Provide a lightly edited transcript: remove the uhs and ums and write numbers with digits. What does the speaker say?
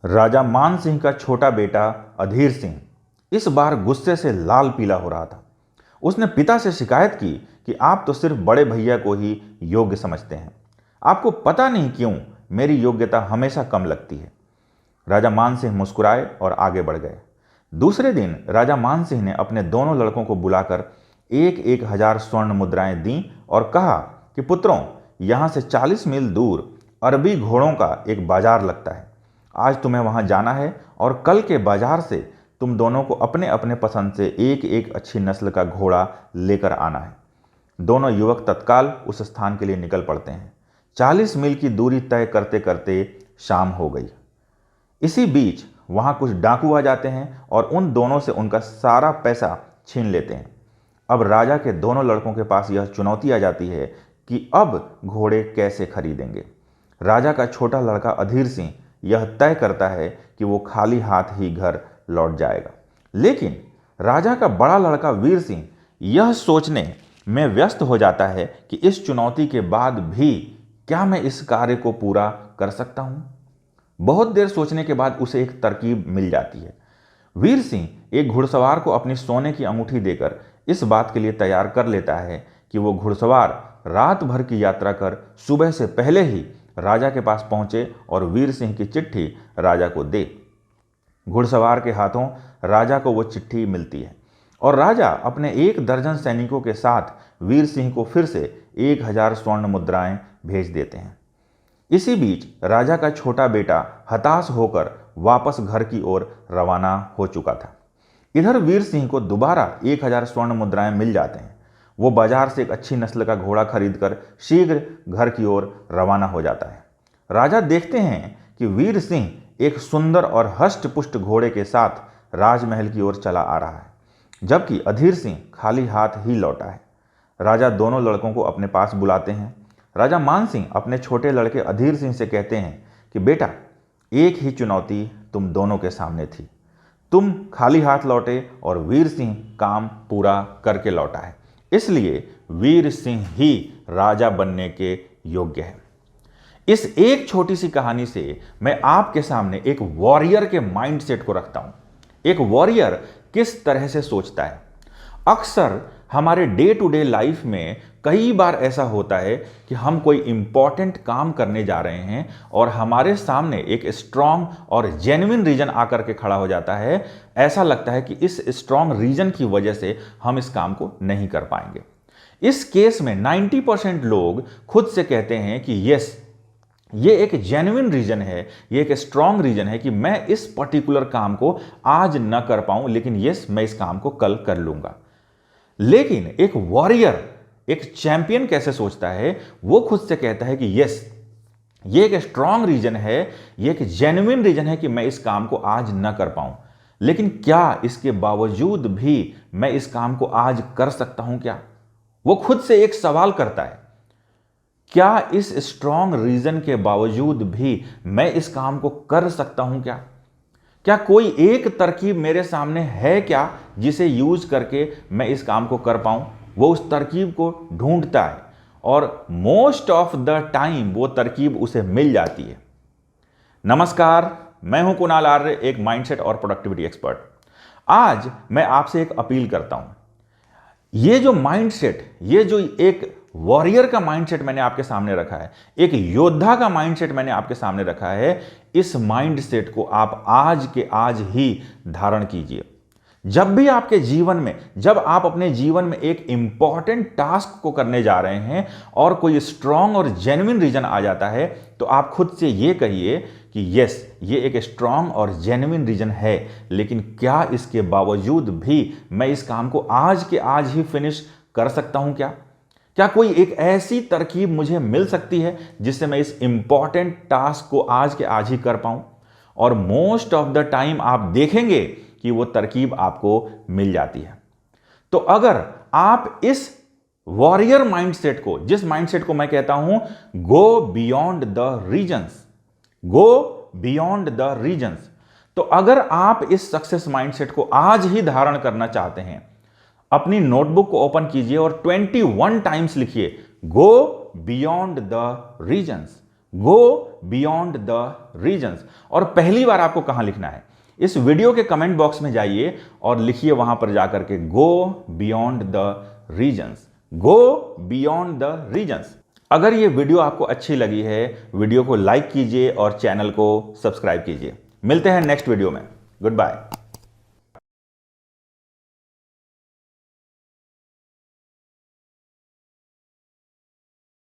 राजा मान सिंह का छोटा बेटा अधीर सिंह इस बार गुस्से से लाल पीला हो रहा था। उसने पिता से शिकायत की कि आप तो सिर्फ बड़े भैया को ही योग्य समझते हैं। आपको पता नहीं क्यों मेरी योग्यता हमेशा कम लगती है। राजा मान सिंह मुस्कुराए और आगे बढ़ गए। दूसरे दिन राजा मान सिंह ने अपने दोनों लड़कों को बुलाकर एक एक हजार स्वर्ण मुद्राएं दी और कहा कि पुत्रों, यहां से 40 मील दूर अरबी घोड़ों का एक बाजार लगता है। आज तुम्हें वहां जाना है और कल के बाजार से तुम दोनों को अपने अपने पसंद से एक एक अच्छी नस्ल का घोड़ा लेकर आना है। दोनों युवक तत्काल उस स्थान के लिए निकल पड़ते हैं। 40 मील की दूरी तय करते करते शाम हो गई। इसी बीच वहां कुछ डाकू आ जाते हैं और उन दोनों से उनका सारा पैसा छीन लेते हैं। अब राजा के दोनों लड़कों के पास यह चुनौती आ जाती है कि अब घोड़े कैसे खरीदेंगे। राजा का छोटा लड़का अधीर सिंह यह तय करता है कि वो खाली हाथ ही घर लौट जाएगा, लेकिन राजा का बड़ा लड़का वीर सिंह यह सोचने में व्यस्त हो जाता है कि इस चुनौती के बाद भी क्या मैं इस कार्य को पूरा कर सकता हूं। बहुत देर सोचने के बाद उसे एक तरकीब मिल जाती है। वीर सिंह एक घुड़सवार को अपनी सोने की अंगूठी देकर इस बात के लिए तैयार कर लेता है कि वो घुड़सवार रात भर की यात्रा कर सुबह से पहले ही राजा के पास पहुंचे और वीर सिंह की चिट्ठी राजा को दे। घुड़सवार के हाथों राजा को वो चिट्ठी मिलती है और राजा अपने 1 दर्जन सैनिकों के साथ वीर सिंह को फिर से 1000 स्वर्ण मुद्राएं भेज देते हैं। इसी बीच राजा का छोटा बेटा हताश होकर वापस घर की ओर रवाना हो चुका था। इधर वीर सिंह को दोबारा 1000 स्वर्ण मुद्राएं मिल जाते हैं। वो बाजार से एक अच्छी नस्ल का घोड़ा खरीदकर शीघ्र घर की ओर रवाना हो जाता है। राजा देखते हैं कि वीर सिंह एक सुंदर और हष्ट-पुष्ट घोड़े के साथ राजमहल की ओर चला आ रहा है, जबकि अधीर सिंह खाली हाथ ही लौटा है। राजा दोनों लड़कों को अपने पास बुलाते हैं। राजा मान सिंह अपने छोटे लड़के अधीर सिंह से कहते हैं कि बेटा, एक ही चुनौती तुम दोनों के सामने थी। तुम खाली हाथ लौटे और वीर सिंह काम पूरा करके लौटा है, इसलिए वीर सिंह ही राजा बनने के योग्य है। इस एक छोटी सी कहानी से मैं आपके सामने एक वॉरियर के माइंडसेट को रखता हूं। एक वॉरियर किस तरह से सोचता है। अक्सर हमारे डे टू डे लाइफ में कई बार ऐसा होता है कि हम कोई इंपॉर्टेंट काम करने जा रहे हैं और हमारे सामने एक स्ट्रांग और जेन्युइन रीजन आकर के खड़ा हो जाता है। ऐसा लगता है कि इस स्ट्रांग रीजन की वजह से हम इस काम को नहीं कर पाएंगे। इस केस में 90% लोग खुद से कहते हैं कि यस, ये एक जेन्युइन रीजन है, ये एक स्ट्रांग रीजन है कि मैं इस पर्टिकुलर काम को आज न कर पाऊं, लेकिन यस, मैं इस काम को कल कर लूंगा। लेकिन एक वॉरियर, एक चैंपियन कैसे सोचता है? वो खुद से कहता है कि यस, ये एक स्ट्रांग रीजन है, ये एक जेन्युइन रीजन है कि मैं इस काम को आज न कर पाऊं, लेकिन क्या इसके बावजूद भी मैं इस काम को आज कर सकता हूं क्या? वो खुद से एक सवाल करता है, क्या इस स्ट्रांग रीजन के बावजूद भी मैं इस काम को कर सकता हूं क्या? क्या कोई एक तरकीब मेरे सामने है क्या जिसे यूज करके मैं इस काम को कर पाऊं? वो उस तरकीब को ढूंढता है और मोस्ट ऑफ द टाइम वो तरकीब उसे मिल जाती है। नमस्कार, मैं हूं कुणाल आर्य, एक माइंडसेट और प्रोडक्टिविटी एक्सपर्ट। आज मैं आपसे एक अपील करता हूं। ये जो माइंडसेट, ये जो एक वॉरियर का माइंडसेट मैंने आपके सामने रखा है, एक योद्धा का माइंडसेट मैंने आपके सामने रखा है, इस माइंडसेट को आप आज के आज ही धारण कीजिए। जब भी आपके जीवन में, जब आप अपने जीवन में एक इंपॉर्टेंट टास्क को करने जा रहे हैं और कोई स्ट्रांग और जेन्युइन रीजन आ जाता है, तो आप खुद से ये कहिए कि यस, ये एक स्ट्रांग और जेन्युइन रीजन है, लेकिन क्या इसके बावजूद भी मैं इस काम को आज के आज ही फिनिश कर सकता हूं क्या? क्या कोई एक ऐसी तरकीब मुझे मिल सकती है जिससे मैं इस इंपॉर्टेंट टास्क को आज के आज ही कर पाऊं? और मोस्ट ऑफ द टाइम आप देखेंगे कि वो तरकीब आपको मिल जाती है। तो अगर आप इस वॉरियर माइंडसेट को, जिस माइंडसेट को मैं कहता हूं go beyond the reasons, go beyond the reasons, तो अगर आप इस सक्सेस माइंडसेट को आज ही धारण करना चाहते हैं, अपनी नोटबुक को ओपन कीजिए और 21 टाइम्स लिखिए, go beyond the reasons, go beyond the reasons. और पहली बार आपको कहां लिखना है, इस वीडियो के कमेंट बॉक्स में जाइए और लिखिए वहां पर जाकर के go beyond the reasons, go beyond the reasons. अगर ये वीडियो आपको अच्छी लगी है, वीडियो को लाइक कीजिए और चैनल को सब्सक्राइब कीजिए। मिलते हैं नेक्स्ट वीडियो में। Good bye.